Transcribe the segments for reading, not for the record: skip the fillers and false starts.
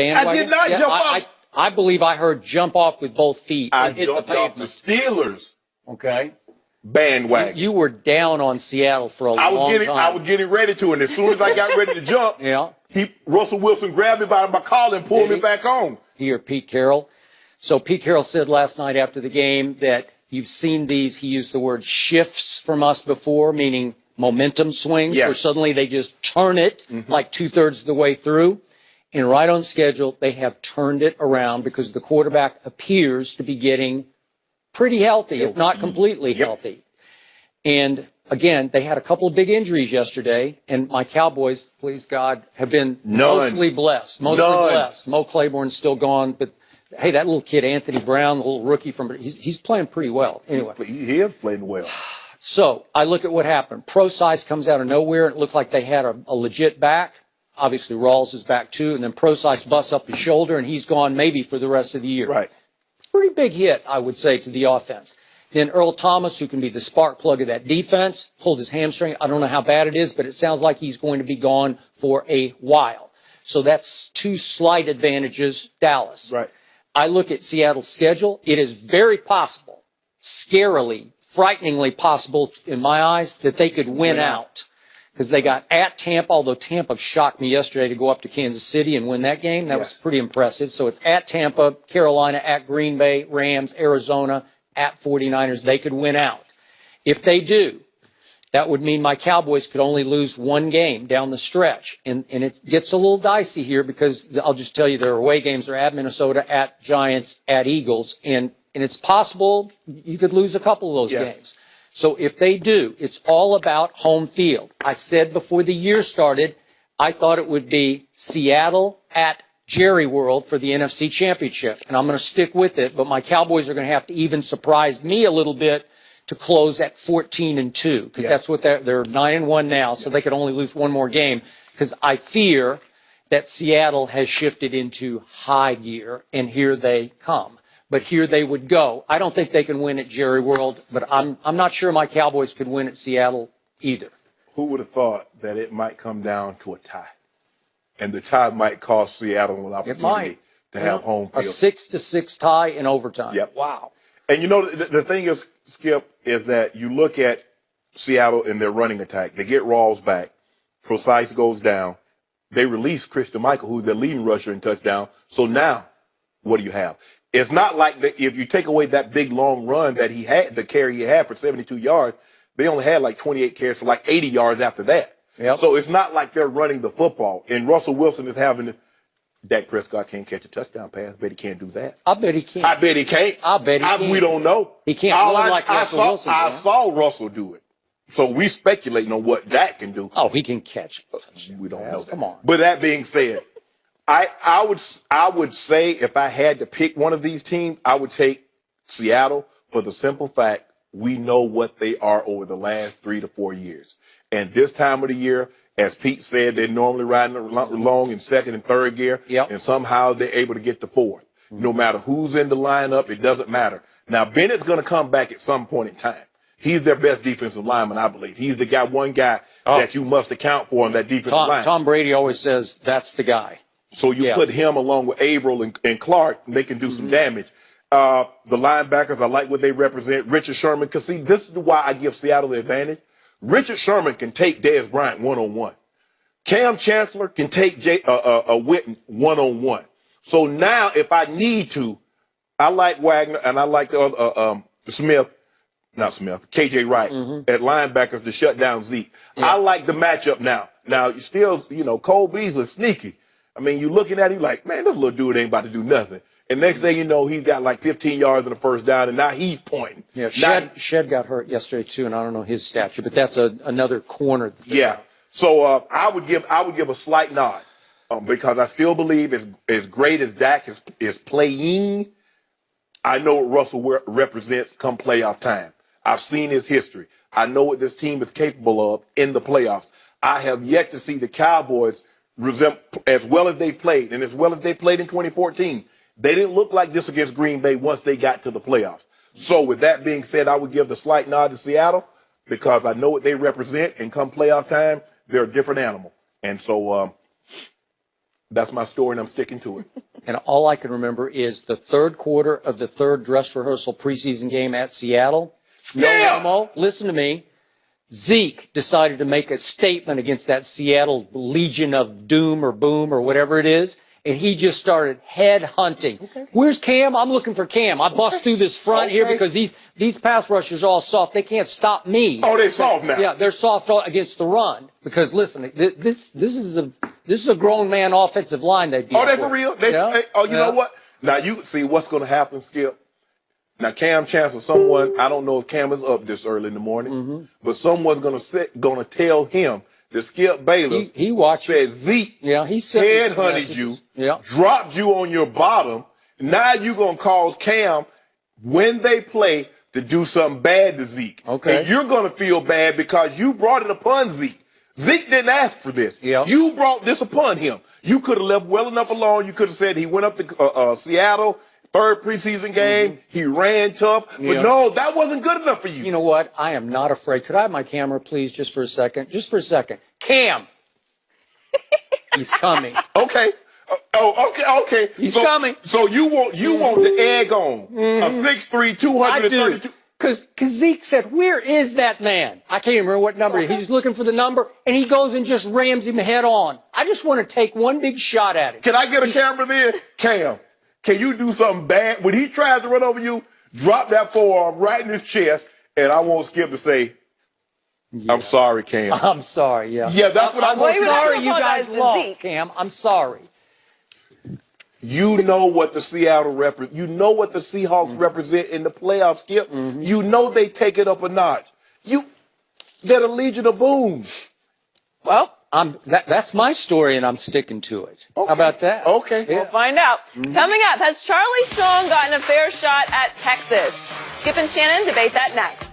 bandwagon? I did not jump off. I believe I heard jump off with both feet. I And hit jumped the off the Steelers Okay. bandwagon. You were down on Seattle for a long time. I was getting ready to, and as soon as I got ready to jump, Russell Wilson grabbed me by my collar and pulled me back on. He or Pete Carroll. So Pete Carroll said last night after the game that you've seen these, he used the word shifts from us before, meaning momentum swings, where suddenly they just turn it like 2/3 of the way through. And right on schedule, they have turned it around because the quarterback appears to be getting pretty healthy, if not completely healthy. And again, they had a couple of big injuries yesterday, and my Cowboys, please God, have been mostly blessed. Mo Claiborne's still gone, but hey, that little kid, Anthony Brown, the little rookie he's playing pretty well. Anyway. He is playing well. So I look at what happened. ProSize comes out of nowhere, and it looked like they had a legit back. Obviously, Rawls is back too, and then ProSize busts up his shoulder, and he's gone maybe for the rest of the year. Right. Pretty big hit, I would say, to the offense. Then Earl Thomas, who can be the spark plug of that defense, pulled his hamstring. I don't know how bad it is, but it sounds like he's going to be gone for a while. So that's two slight advantages, Dallas. Right. I look at Seattle's schedule. It is very possible, scarily, frighteningly possible in my eyes, that they could win out. Because they got at Tampa, although Tampa shocked me yesterday to go up to Kansas City and win that game. That was pretty impressive. So it's at Tampa, Carolina, at Green Bay, Rams, Arizona, at 49ers. They could win out. If they do, that would mean my Cowboys could only lose one game down the stretch. And it gets a little dicey here because I'll just tell you their away games are at Minnesota, at Giants, at Eagles. And it's possible you could lose a couple of those games. So if they do, it's all about home field. I said before the year started, I thought it would be Seattle at Jerry World for the NFC Championship. And I'm going to stick with it, but my Cowboys are going to have to even surprise me a little bit to close at 14-2, because that's what they're 9-1 now, so they could only lose one more game, because I fear that Seattle has shifted into high gear, and here they come. But here they would go. I don't think they can win at Jerry World, but I'm not sure my Cowboys could win at Seattle either. Who would have thought that it might come down to a tie? And the tie might cost Seattle an opportunity to have home field. A 6-6 tie in overtime. Yep. Wow. And you know, the thing is, Skip, is that you look at Seattle in their running attack. They get Rawls back. ProSize goes down. They release Christian Michael, who's their leading rusher in touchdown. So now, what do you have? It's not like if you take away that big long run that he had, the carry he had for 72 yards, they only had like 28 carries for like 80 yards after that. Yep. So it's not like they're running the football. And Russell Wilson is having Dak Prescott can't catch a touchdown pass. I bet he can't do that. I bet he can't. I bet he can't. I bet he can't. We don't know. He can't run like Russell Wilson. I saw Russell do it. So we speculating on what Dak can do. Oh, he can catch. We don't know that. Come on. But that being said, I would say if I had to pick one of these teams, I would take Seattle for the simple fact we know what they are over the last 3 to 4 years. And this time of the year, as Pete said, they're normally riding along in second and third gear, and somehow they're able to get to fourth. No matter who's in the lineup, it doesn't matter. Now, Bennett's going to come back at some point in time. He's their best defensive lineman, I believe. He's the one guy that you must account for on that defensive line. Tom Brady always says that's the guy. So you put him along with Averill and Clark, and they can do some damage. The linebackers, I like what they represent. Richard Sherman, because see, this is why I give Seattle the advantage. Richard Sherman can take Dez Bryant one-on-one. Cam Chancellor can take Witten one-on-one. So now, if I need to, I like Wagner and I like the other KJ Wright at linebackers to shut down Zeke. I like the matchup now. Now, you still, Cole Beasley's sneaky. I mean, you're looking at him like, man, this little dude ain't about to do nothing. And next thing you know, he's got like 15 yards in the first down, and now he's pointing. Yeah, Shed got hurt yesterday too, and I don't know his stature, but that's another corner. Yeah. So I would give a slight nod because I still believe as great as Dak is playing, I know what Russell represents come playoff time. I've seen his history. I know what this team is capable of in the playoffs. I have yet to see the Cowboys as well as they played, and as well as they played in 2014. They didn't look like this against Green Bay once they got to the playoffs. So with that being said, I would give the slight nod to Seattle because I know what they represent, and come playoff time, they're a different animal. And so That's my story, and I'm sticking to it. And all I can remember is the third quarter of the third dress rehearsal preseason game at Seattle. No, listen to me. Zeke decided to make a statement against that Seattle Legion of Doom or Boom or whatever it is, and he just started head hunting. Okay. Where's Cam? I'm looking for Cam. I bust through this front here because these pass rushers are all soft. They can't stop me. Oh, they're soft now. Yeah, they're soft against the run because listen, this is a grown man offensive line they beat. Oh, they for real? You know what? Now you see what's going to happen, Skip. Now, Cam Chancellor, someone, I don't know if Cam is up this early in the morning, but someone's going to tell him that Skip Bayless he watched said Zeke he headhunted you, dropped you on your bottom. Now you're going to cause Cam, when they play, to do something bad to Zeke. Okay. And you're going to feel bad because you brought it upon Zeke. Zeke didn't ask for this. Yeah. You brought this upon him. You could have left well enough alone. You could have said he went up to Seattle, third preseason game. He ran tough. But no, that wasn't good enough for you. You know what? I am not afraid. Could I have my camera, please, just for a second? Just for a second. Cam. He's coming. Okay. Okay. He's coming. So you want the egg on a 6'3", 232. Because Zeke said, where is that man? I can't remember what number. He's just looking for the number, and he goes and just rams him head on. I just want to take one big shot at him. Can I get a camera there? Cam, can you do something bad? When he tries to run over you, drop that forearm right in his chest, and I want Skip to say, I'm sorry, Cam. I'm sorry, yeah. Yeah, that's what I'm sorry you guys lost, Cam. I'm sorry. You know what the you know what the Seahawks represent in the playoffs, Skip. You know they take it up a notch. They're the Legion of Boom. Well, that's my story, and I'm sticking to it. Okay. How about that? Okay. We'll find out. Coming up, has Charlie Strong gotten a fair shot at Texas? Skip and Shannon debate that next.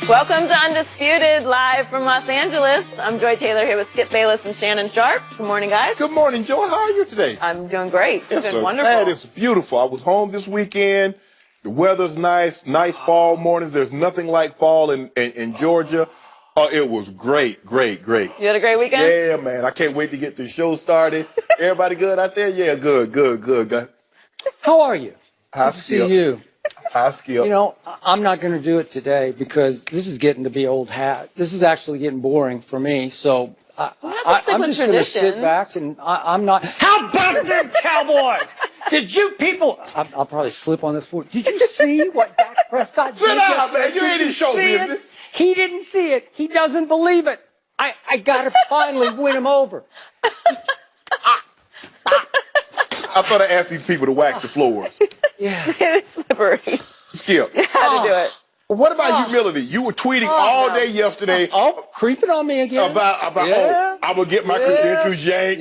Welcome to Undisputed, live from Los Angeles. I'm Joy Taylor here with Skip Bayless and Shannon Sharp. Good morning, guys. Good morning, Joy. How are you today? I'm doing great. It's been wonderful. Man, it's beautiful. I was home this weekend. The weather's nice fall mornings. There's nothing like fall in Georgia. Oh, it was great. You had a great weekend? Yeah, man. I can't wait to get the show started. Everybody good out there? Yeah, good. How are you? Good to see you. Hi, Skip. You know, I'm not going to do it today because this is getting to be old hat. This is actually getting boring for me. So I'm just going to sit back and I'm not. How about them Cowboys? Did you people? I'll probably slip on the floor. Did you see what Dak Prescott did? Sit down, man. You ain't in show business. He didn't see it. He doesn't believe it. I got to finally win him over. I thought I asked these people to wax the floors. Yeah. It's slippery. Skip. You had to do it. What about humility? You were tweeting all day yesterday. Creeping on me again. About I'm going to get my credentials yanked.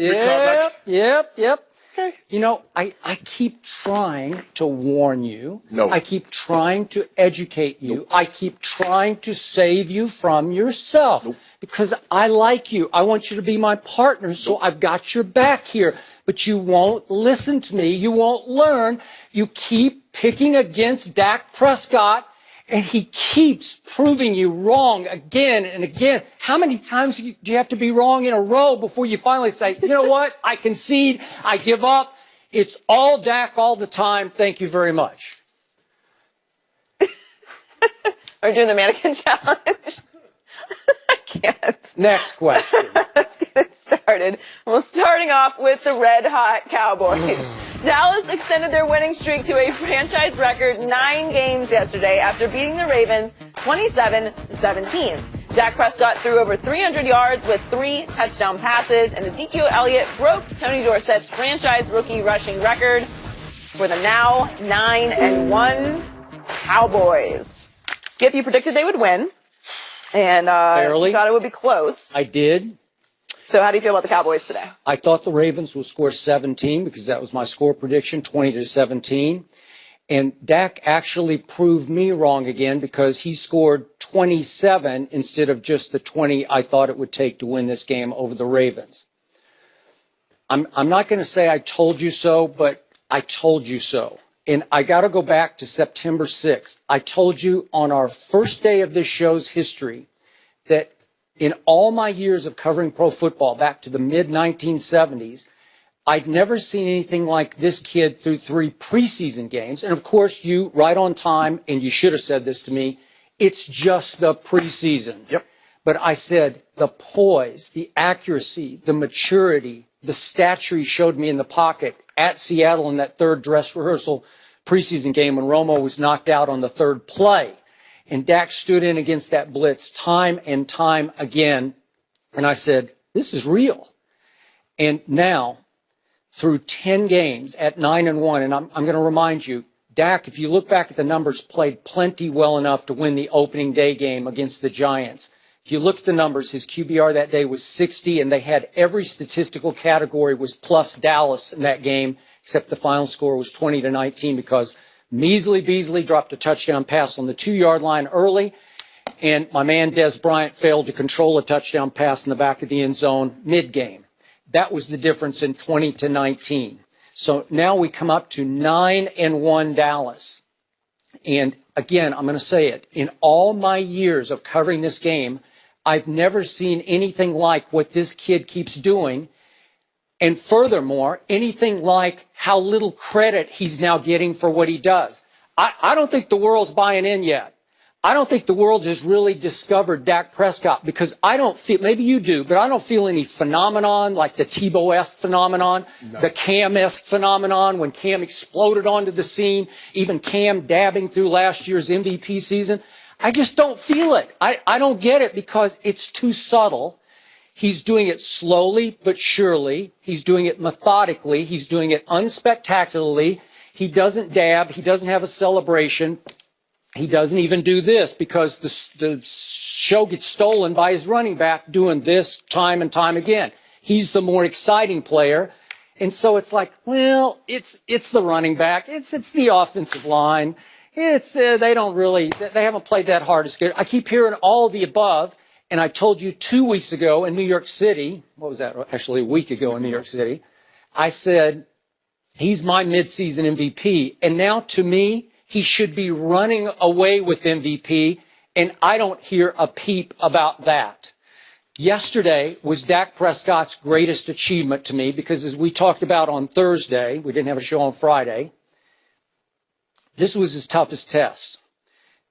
Yep. Okay. You know, I keep trying to warn you. No. I keep trying to educate you. Nope. I keep trying to save you from yourself. Nope. Because I like you. I want you to be my partner, so I've got your back here. But you won't listen to me. You won't learn. You keep picking against Dak Prescott, and he keeps proving you wrong again and again. How many times do you have to be wrong in a row before you finally say, you know what? I concede. I give up. It's all Dak all the time. Thank you very much. Are we doing the mannequin challenge? I can't. Next question. Let's get it started. Well, starting off with the Red Hot Cowboys. Dallas extended their winning streak to a franchise record 9 games yesterday after beating the Ravens 27-17. Dak Prescott threw over 300 yards with 3 touchdown passes, and Ezekiel Elliott broke Tony Dorsett's franchise rookie rushing record for the now 9-1 Cowboys. Skip, you predicted they would win. And you thought it would be close. I did. So how do you feel about the Cowboys today? I thought the Ravens would score 17 because that was my score prediction, 20-17. And Dak actually proved me wrong again because he scored 27 instead of just the 20 I thought it would take to win this game over the Ravens. I'm not going to say I told you so, but I told you so. And I got to go back to September 6th. I told you on our first day of this show's history that in all my years of covering pro football back to the mid-1970s, I'd never seen anything like this kid through 3 preseason games. And of course, you, right on time, and you should have said this to me, it's just the preseason. Yep. But I said the poise, the accuracy, the maturity, the stature he showed me in the pocket at Seattle in that third dress rehearsal preseason game when Romo was knocked out on the third play. And Dak stood in against that blitz time and time again. And I said, this is real. And now, through 10 games at 9-1, and I'm going to remind you, Dak, if you look back at the numbers, played plenty well enough to win the opening day game against the Giants. If you look at the numbers, his QBR that day was 60, and they had every statistical category was plus Dallas in that game, except the final score was 20-19 because Measly Beasley dropped a touchdown pass on the 2-yard line early, and my man Dez Bryant failed to control a touchdown pass in the back of the end zone mid-game. That was the difference in 20-19. So now we come up to 9-1 Dallas. And again, I'm going to say it. In all my years of covering this game, I've never seen anything like what this kid keeps doing. And furthermore, anything like how little credit he's now getting for what he does. I don't think the world's buying in yet. I don't think the world has really discovered Dak Prescott because I don't feel, maybe you do, but I don't feel any phenomenon like the Tebow-esque phenomenon, the Cam-esque phenomenon when Cam exploded onto the scene, even Cam dabbing through last year's MVP season. I just don't feel it. I don't get it because it's too subtle. He's doing it slowly but surely. He's doing it methodically. He's doing it unspectacularly. He doesn't dab. He doesn't have a celebration. He doesn't even do this because the show gets stolen by his running back doing this time and time again. He's the more exciting player. And so it's like, well, it's the running back. It's the offensive line. They haven't played that hard to scare. I keep hearing all of the above. And I told you 2 weeks ago in New York City, what was that? Actually, a week ago in New York City, I said, he's my midseason MVP. And now to me, he should be running away with MVP. And I don't hear a peep about that. Yesterday was Dak Prescott's greatest achievement to me because as we talked about on Thursday, we didn't have a show on Friday, this was his toughest test.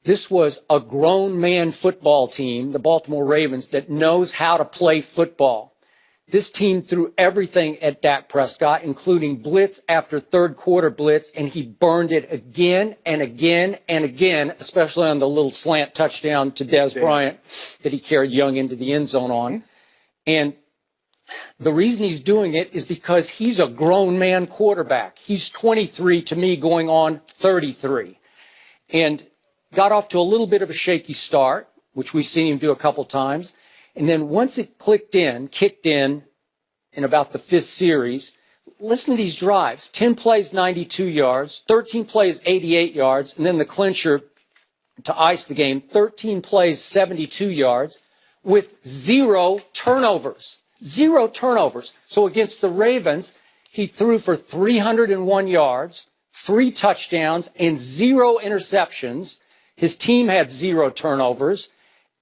This was a grown man football team, the Baltimore Ravens, that knows how to play football. This team threw everything at Dak Prescott, including blitz after third quarter blitz, and he burned it again and again and again, especially on the little slant touchdown to Dez Bryant that he carried Young into the end zone on. And the reason he's doing it is because he's a grown man quarterback. He's 23 to me, going on 33. And got off to a little bit of a shaky start, which we've seen him do a couple times. And then once it kicked in about the 5th series, listen to these drives. 10 plays, 92 yards, 13 plays, 88 yards, and then the clincher to ice the game, 13 plays, 72 yards, with 0 turnovers. 0 turnovers. So against the Ravens, he threw for 301 yards, 3 touchdowns, and 0 interceptions. His team had 0 turnovers.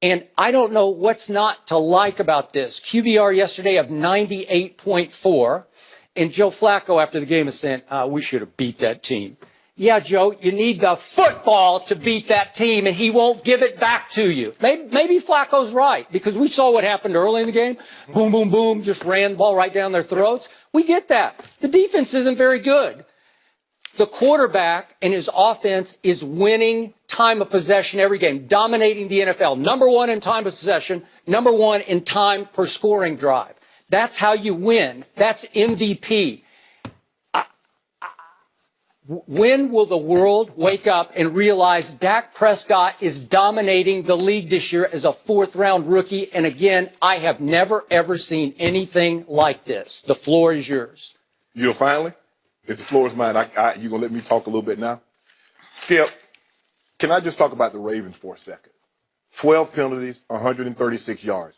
And I don't know what's not to like about this. QBR yesterday of 98.4. And Joe Flacco after the game is saying, we should have beat that team. Yeah, Joe, you need the football to beat that team, and he won't give it back to you. Maybe Flacco's right, because we saw what happened early in the game. Boom, boom, boom, just ran the ball right down their throats. We get that. The defense isn't very good. The quarterback and his offense is winning time of possession every game, dominating the NFL. Number 1 in time of possession, number 1 in time per scoring drive. That's how you win. That's MVP. When will the world wake up and realize Dak Prescott is dominating the league this year as a 4th-round rookie? And again, I have never, ever seen anything like this. The floor is yours. You'll finally? If the floor is mine, you going to let me talk a little bit now? Skip, can I just talk about the Ravens for a second? 12 penalties, 136 yards.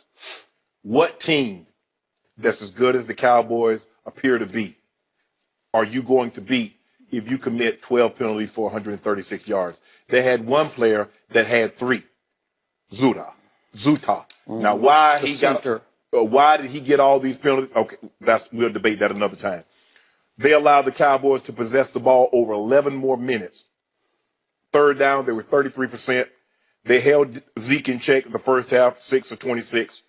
What team that's as good as the Cowboys appear to be are you going to beat if you commit 12 penalties for 136 yards. They had one player that had 3, Zuta. Now, why why did he get all these penalties? Okay, we'll debate that another time. They allowed the Cowboys to possess the ball over 11 more minutes. Third down, they were 33%. They held Zeke in check the first half, 6 of 26.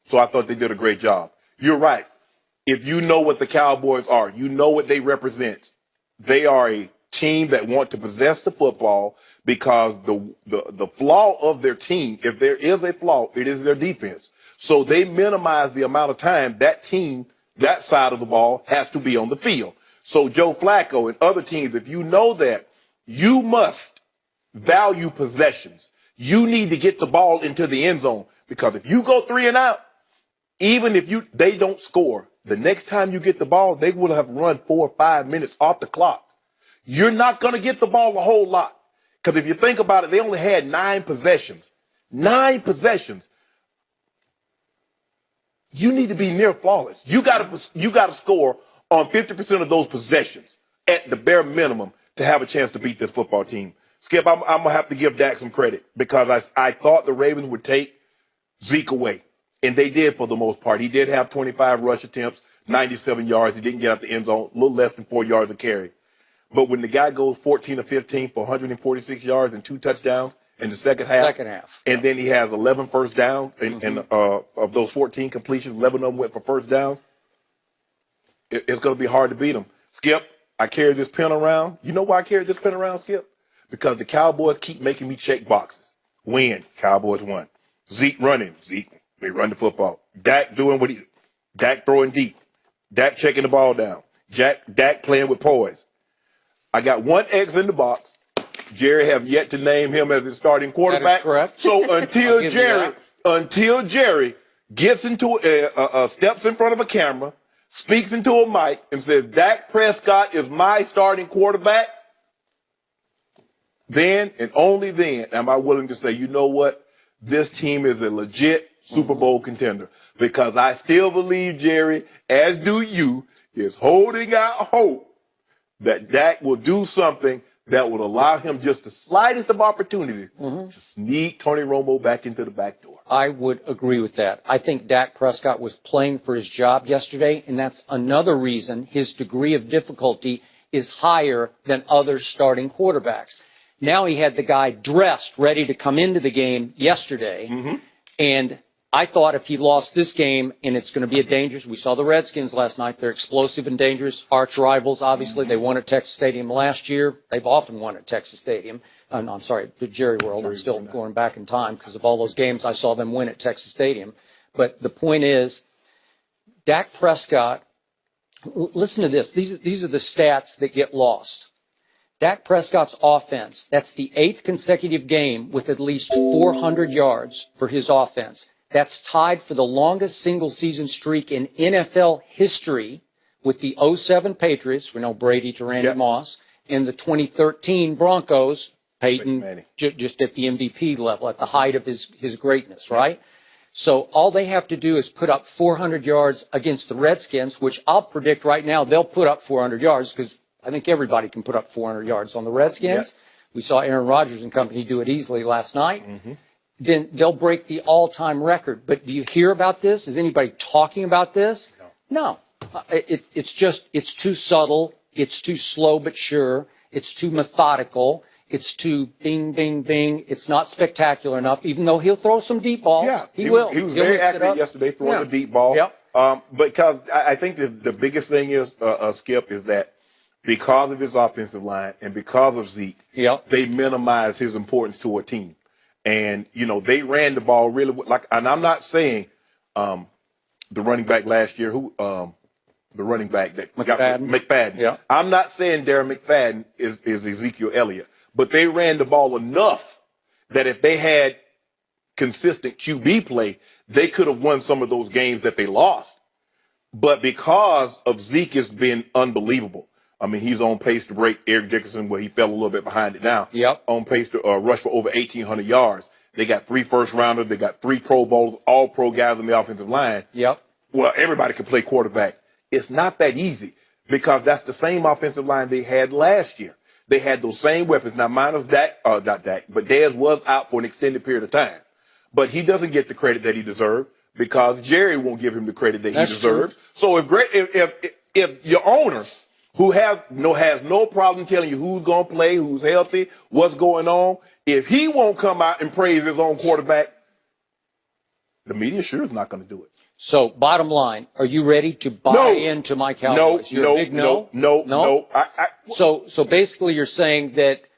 So I thought they did a great job. You're right. If you know what the Cowboys are, you know what they represent. They are a team that want to possess the football because the flaw of their team, if there is a flaw, it is their defense. So they minimize the amount of time that team, that side of the ball, has to be on the field. So Joe Flacco and other teams, if you know that, you must value possessions. You need to get the ball into the end zone because if you go 3 and out, even if they don't score, the next time you get the ball, they will have run 4 or 5 minutes off the clock. You're not going to get the ball a whole lot. Because if you think about it, they only had 9 possessions. 9 possessions. You need to be near flawless. You got to score on 50% of those possessions at the bare minimum to have a chance to beat this football team. Skip, I'm going to have to give Dak some credit because I thought the Ravens would take Zeke away. And they did for the most part. He did have 25 rush attempts, 97 yards. He didn't get out the end zone, a little less than 4 yards a carry. But when the guy goes 14 or 15 for 146 yards and 2 touchdowns in the second half, and then he has 11 first downs, and of those 14 completions, 11 of them went for first downs, it's going to be hard to beat him. Skip, I carry this pen around. You know why I carry this pen around, Skip? Because the Cowboys keep making me check boxes. Win, Cowboys won. Zeke running, Zeke. They run the football. Dak doing Dak throwing deep. Dak checking the ball down. Dak playing with poise. I got 1 X in the box. Jerry have yet to name him as his starting quarterback. That is correct. So until Jerry gets into steps in front of a camera, speaks into a mic, and says Dak Prescott is my starting quarterback, then and only then am I willing to say, you know what? This team is a legit Super Bowl contender because I still believe Jerry, as do you, is holding out hope that Dak will do something that would allow him just the slightest of opportunity to sneak Tony Romo back into the back door. I would agree with that. I think Dak Prescott was playing for his job yesterday, and that's another reason his degree of difficulty is higher than other starting quarterbacks. Now he had the guy dressed, ready to come into the game yesterday, and I thought if he lost this game, and it's going to be a dangerous, we saw the Redskins last night, they're explosive and dangerous, arch rivals, obviously. They won at Texas Stadium last year. They've often won at Texas Stadium. I'm sorry, the Jerry World. I'm still going back in time because of all those games I saw them win at Texas Stadium. But the point is, Dak Prescott, listen to this. These are the stats that get lost. Dak Prescott's offense, that's the 8th consecutive game with at least 400 yards for his offense. That's tied for the longest single-season streak in NFL history with the 2007 Patriots, we know Brady to Randy Moss, and the 2013 Broncos, Peyton, just at the MVP level, at the height of his greatness, right? So all they have to do is put up 400 yards against the Redskins, which I'll predict right now they'll put up 400 yards because I think everybody can put up 400 yards on the Redskins. We saw Aaron Rodgers and company do it easily last night. Then they'll break the all-time record. But do you hear about this? Is anybody talking about this? No. It's too subtle. It's too slow but sure. It's too methodical. It's too bing, bing, bing. It's not spectacular enough, even though he'll throw some deep balls. Yeah, he will. He was very accurate yesterday throwing the deep ball. Because I think the biggest thing is, Skip, is that because of his offensive line and because of Zeke, they minimize his importance to a team. And, they ran the ball really and I'm not saying the running back last year, the running back that McFadden. Yeah. I'm not saying Darren McFadden is Ezekiel Elliott, but they ran the ball enough that if they had consistent QB play, they could have won some of those games that they lost. But because of Zeke has been unbelievable. I mean, he's on pace to break Eric Dickerson, where he fell a little bit behind it now. On pace to rush for over 1,800 yards. They got 3 first-rounders. They got 3 Pro Bowlers, all pro guys on the offensive line. Well, everybody can play quarterback. It's not that easy. because that's the same offensive line they had last year. They had those same weapons. Now, minus Dak, not Dak, but Dez was out for an extended period of time. But he doesn't get the credit that he deserved because Jerry won't give him the credit that he deserves. So if your owner, who has no problem telling you who's going to play, who's healthy, what's going on, if he won't come out and praise his own quarterback, the media sure is not going to do it. So, bottom line, are you ready to buy into my Cowboys? You're a big no. So basically, you're saying that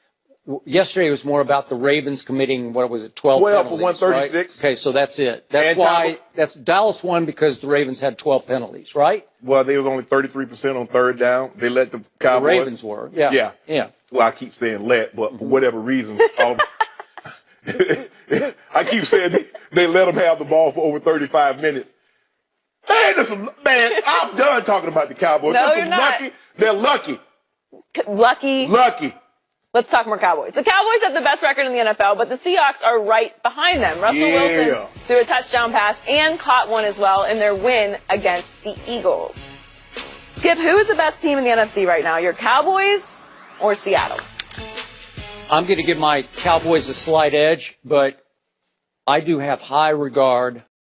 yesterday was more about the Ravens committing, what was it, 12 for penalties, 136. Right? Okay, so that's it. That's why Dallas won, because the Ravens had 12 penalties, right? Well, they was only 33% on third down. They let the Cowboys. The Ravens were, yeah. Well, I keep saying let, but for whatever reason, I keep saying they let them have the ball for over 35 minutes. Man, I'm done talking about the Cowboys. No, you're not. They're lucky. Lucky. Let's talk more Cowboys. The Cowboys have the best record in the NFL, but the Seahawks are right behind them. Russell Wilson threw a touchdown pass and caught one as well in their win against the Eagles. Skip, who is the best team in the NFC right now? Your Cowboys or Seattle? I'm going to give my Cowboys a slight edge, but I do have high regard